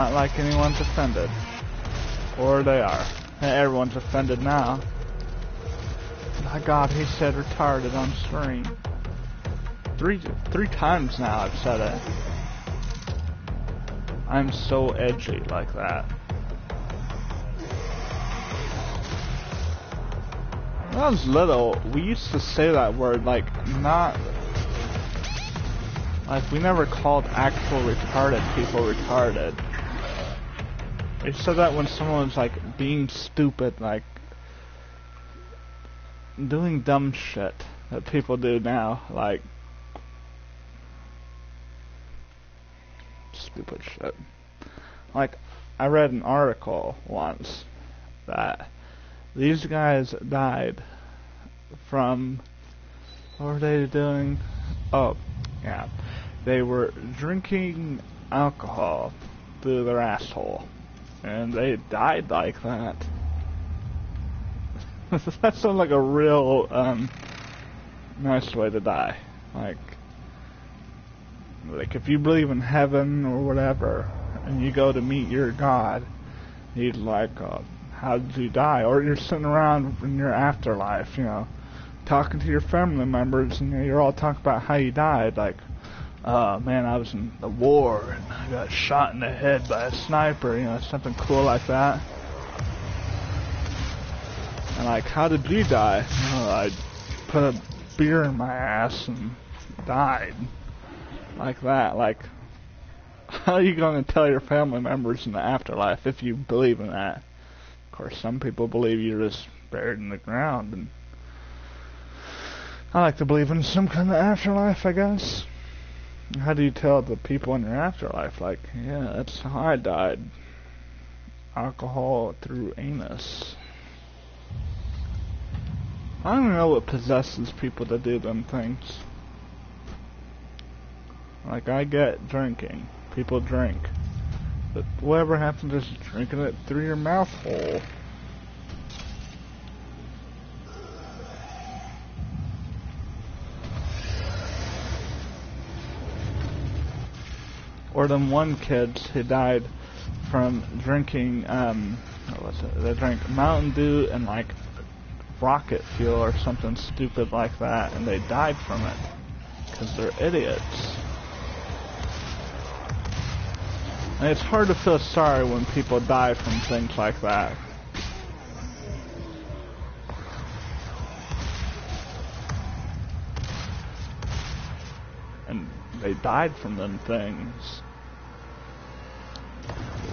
Not like anyone's offended. Or they are. And everyone's offended now. My God, he said retarded on screen. Three times now I've said it. I'm so edgy like that. When I was little, we used to say that word like not... Like we never called actual retarded people retarded. We said that when someone was like being stupid, like doing dumb shit that people do now, like stupid shit. Like, I read an article once that these guys died from, what were they doing? Oh, yeah. They were drinking alcohol through their asshole. And they died like that. That sounds like a real, nice way to die. Like if you believe in heaven or whatever, and you go to meet your God, he's like, how did you die? Or you're sitting around in your afterlife, you know, talking to your family members, and you're all talking about how you died, like, man, I was in the war, and I got shot in the head by a sniper, you know, something cool like that. And like, how did you die? I put a beer in my ass and died. Like that, like, how are you going to tell your family members in the afterlife if you believe in that? Of course, some people believe you're just buried in the ground, and I like to believe in some kind of afterlife, I guess. How do you tell the people in your afterlife, like, yeah, that's how I died. Alcohol through anus. I don't know what possesses people to do them things. Like, I get drinking. People drink. But whatever happens is drinking it through your mouth hole. Or them one kids who died from drinking, what was it? They drank Mountain Dew and like rocket fuel or something stupid like that, and they died from it. Because they're idiots. And it's hard to feel sorry when people die from things like that. And they died from them things.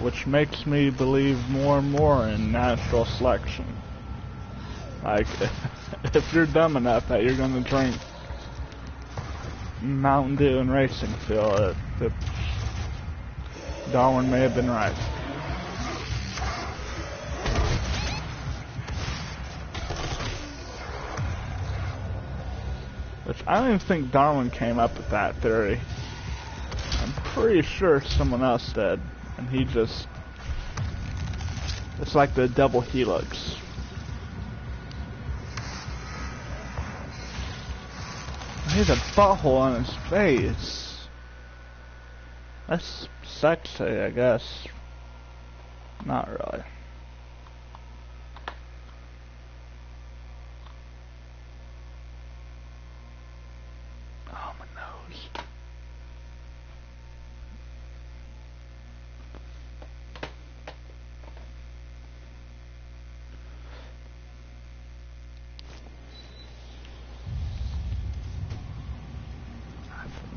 Which makes me believe more and more in natural selection. Like, if you're dumb enough that you're gonna drink Mountain Dew and racing fuel, Darwin may have been right. Which I don't even think Darwin came up with that theory. I'm pretty sure someone else did, and he just... It's like the double helix. He has a butthole on his face. That's sexy, I guess. Not really. Oh, my nose.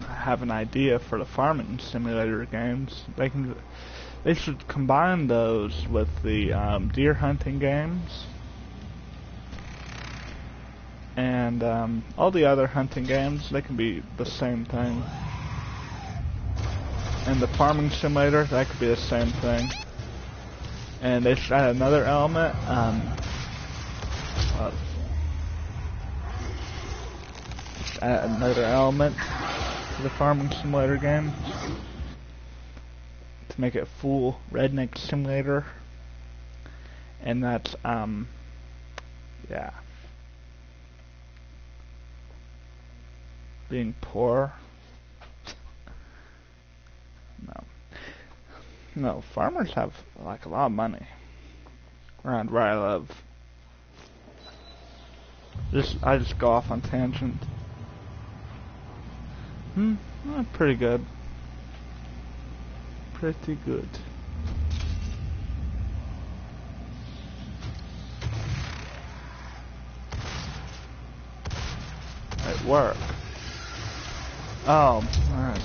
I have an idea for the farming simulator games. They should combine those with the deer hunting games and all the other hunting games. They can be the same thing. And the farming simulator, that could be the same thing. And they should add another element. Add another element to the farming simulator game to make it full redneck simulator. And that's yeah, being poor. No. No, farmers have like a lot of money around where I live. I just go off on tangent. Pretty good. Pretty good. At work. Oh, alright.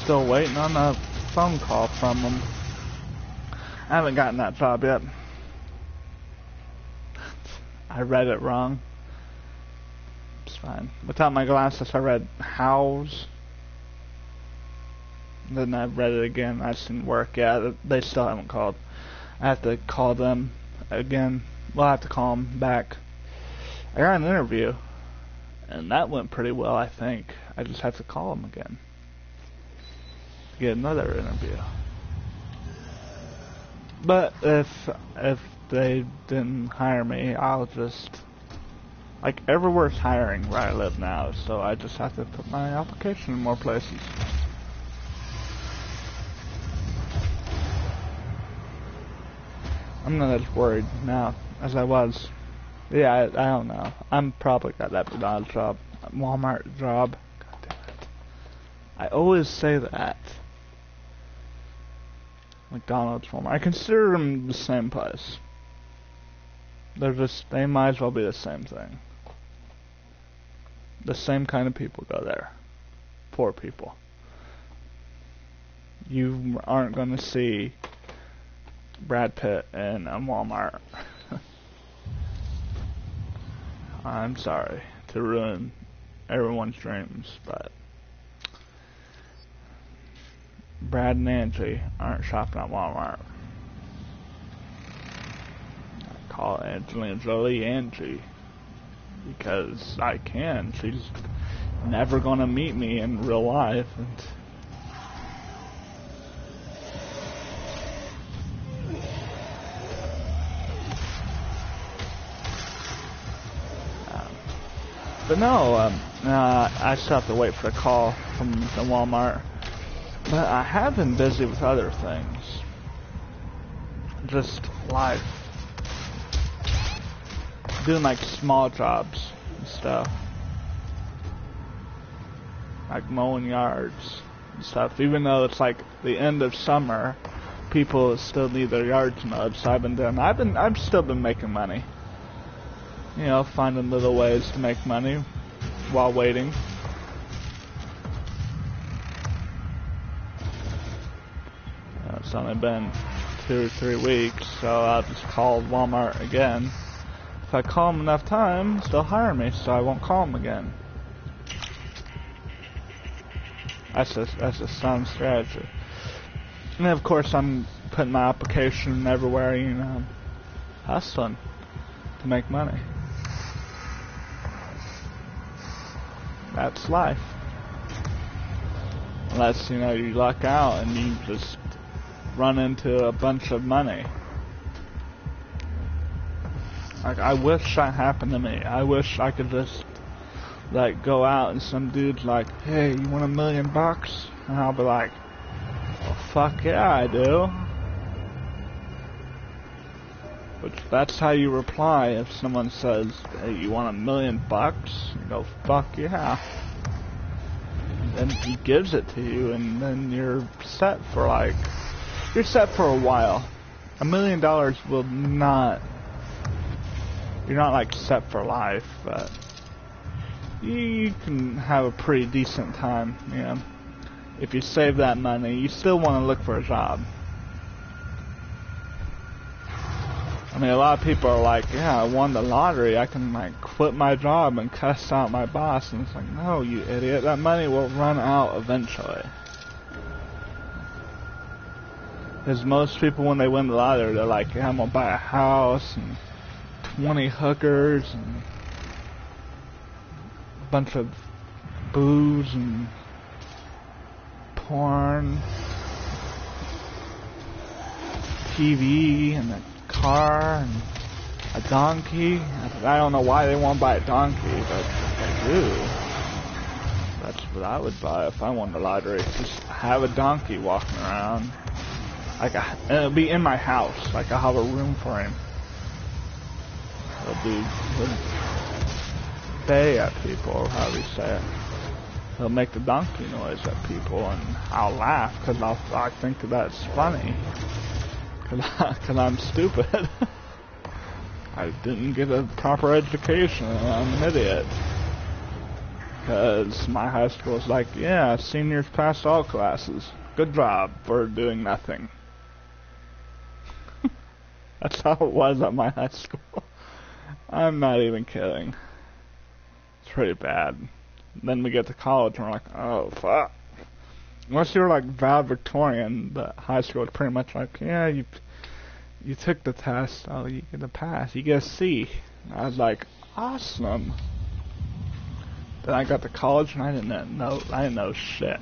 Still waiting on a phone call from them. I haven't gotten that job yet. I read it wrong. It's fine. Without my glasses, I read house. Then I read it again. I just didn't work. Yeah, they still haven't called. I have to call them again. We'll have to call them back. I got an interview, and that went pretty well, I think. I just have to call them again to get another interview. But if they didn't hire me, I'll just, like, everywhere's hiring where I live now, so I just have to put my application in more places. I'm not as worried now as I was. Yeah, I don't know. I'm probably got that McDonald's job, Walmart job. God damn it. I always say that. McDonald's, Walmart. I consider them the same place. They might as well be the same thing. The same kind of people go there. Poor people. You aren't going to see Brad Pitt in a Walmart. I'm sorry to ruin everyone's dreams, but Brad and Angie aren't shopping at Walmart. I call Angelina Jolie Angie because I can. She's never gonna meet me in real life, and but no, I still have to wait for a call from the Walmart. But I have been busy with other things. Just life. Doing like small jobs and stuff. Like mowing yards and stuff. Even though it's like the end of summer, people still need their yards mowed. So I've still been making money. You know, finding little ways to make money while waiting. It's only been 2 or 3 weeks, so I'll just call Walmart again. If I call them enough times, they'll hire me, so I won't call them again. That's a sound strategy. And of course, I'm putting my application everywhere, you know, hustling to make money. That's life. Unless, you know, you luck out and you just run into a bunch of money. Like, I wish that happened to me. I wish I could just, like, go out and some dude's like, hey, you want $1 million? And I'll be like, well, fuck yeah, I do. Which, that's how you reply if someone says, hey, you want $1 million? You go, fuck yeah. And he gives it to you, and then you're set for, like, you're set for a while. $1 million will not, you're not like set for life, but you can have a pretty decent time, you know. If you save that money, you still want to look for a job. I mean, a lot of people are like, yeah, I won the lottery, I can like quit my job and cuss out my boss, and it's like, no, you idiot, that money will run out eventually. Because most people, when they win the lottery, they're like, yeah, I'm going to buy a house and 20 hookers and a bunch of booze and porn, TV and a car and a donkey. I don't know why they want to buy a donkey, but they do. That's what I would buy if I won the lottery. Just have a donkey walking around. And it'll be in my house. Like, I'll have a room for him. He'll bay at people, or however you say it. He'll make the donkey noise at people, and I'll laugh because I think that's funny. Because I'm stupid. I didn't get a proper education, and I'm an idiot. Because my high school was like, yeah, seniors passed all classes. Good job for doing nothing. That's how it was at my high school. I'm not even kidding. It's pretty bad. Then we get to college and we're like, oh, fuck. Unless you're like valedictorian, the high school is pretty much like, yeah, you took the test, oh, you get a pass, you get a C. And I was like, awesome. Then I got to college and I didn't know shit.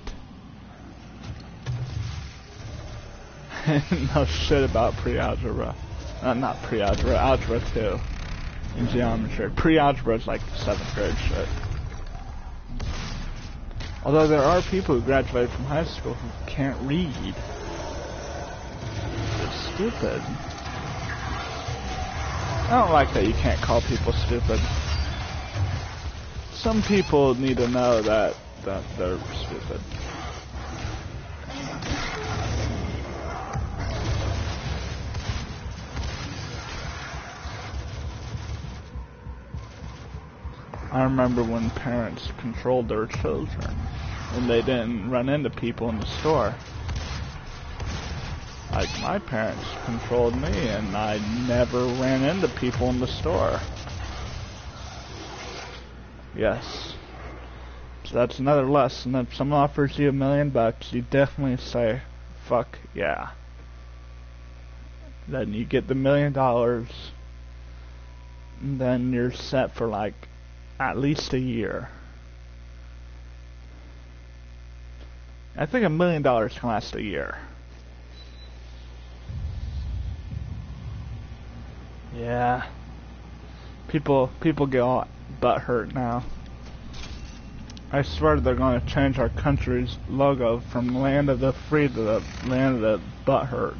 I didn't know shit about pre-algebra. Not pre-algebra, algebra 2. In geometry. Pre-algebra is like 7th grade shit. Although there are people who graduated from high school who can't read. It's stupid. I don't like that you can't call people stupid. Some people need to know that they're stupid. I remember when parents controlled their children and they didn't run into people in the store. Like, my parents controlled me and I never ran into people in the store. Yes. So that's another lesson. If someone offers you $1 million, you definitely say, fuck yeah. Then you get the $1 million, and then you're set for like at least a year. I think $1 million can last a year. Yeah. People get all butthurt now. I swear they're going to change our country's logo from land of the free to the land of the butthurt.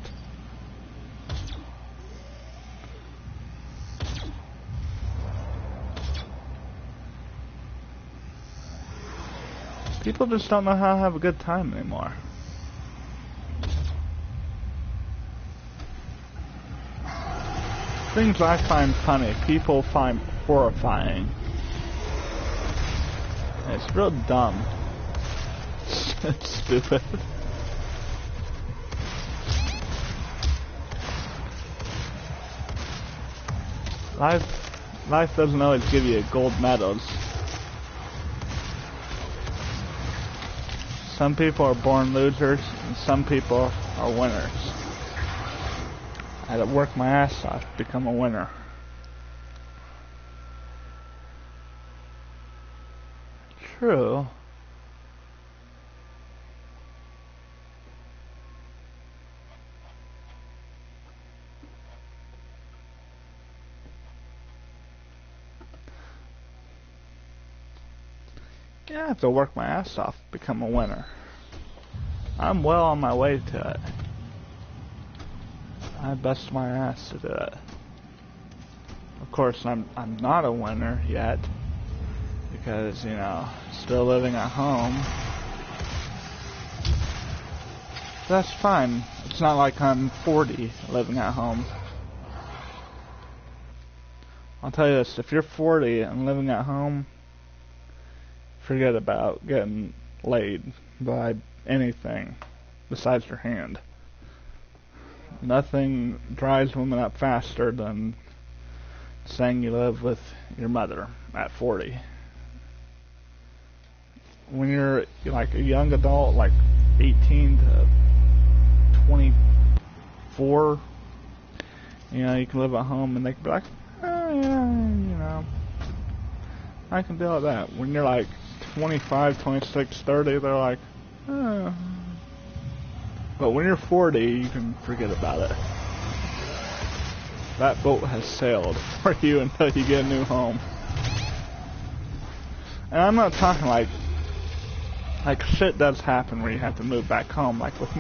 People just don't know how to have a good time anymore. Things I find funny, people find horrifying. And it's real dumb. It's stupid. Life doesn't always give you gold medals. Some people are born losers, and some people are winners. I had to work my ass off to become a winner. True. Yeah, I have to work my ass off to become a winner. I'm well on my way to it. I bust my ass to do it. Of course, I'm not a winner yet, because, you know, still living at home. That's fine. It's not like I'm 40 living at home. I'll tell you this, if you're 40 and living at home, forget about getting laid by anything besides your hand. Nothing drives women up faster than saying you live with your mother at 40. When you're like a young adult, like 18 to 24, you know, you can live at home and they can be like, oh yeah, you know, I can deal with that. When you're like 25, 26, 30, they're like, oh. But when you're 40, you can forget about it. That boat has sailed for you until you get a new home. And I'm not talking like like shit does happen where you have to move back home. Like with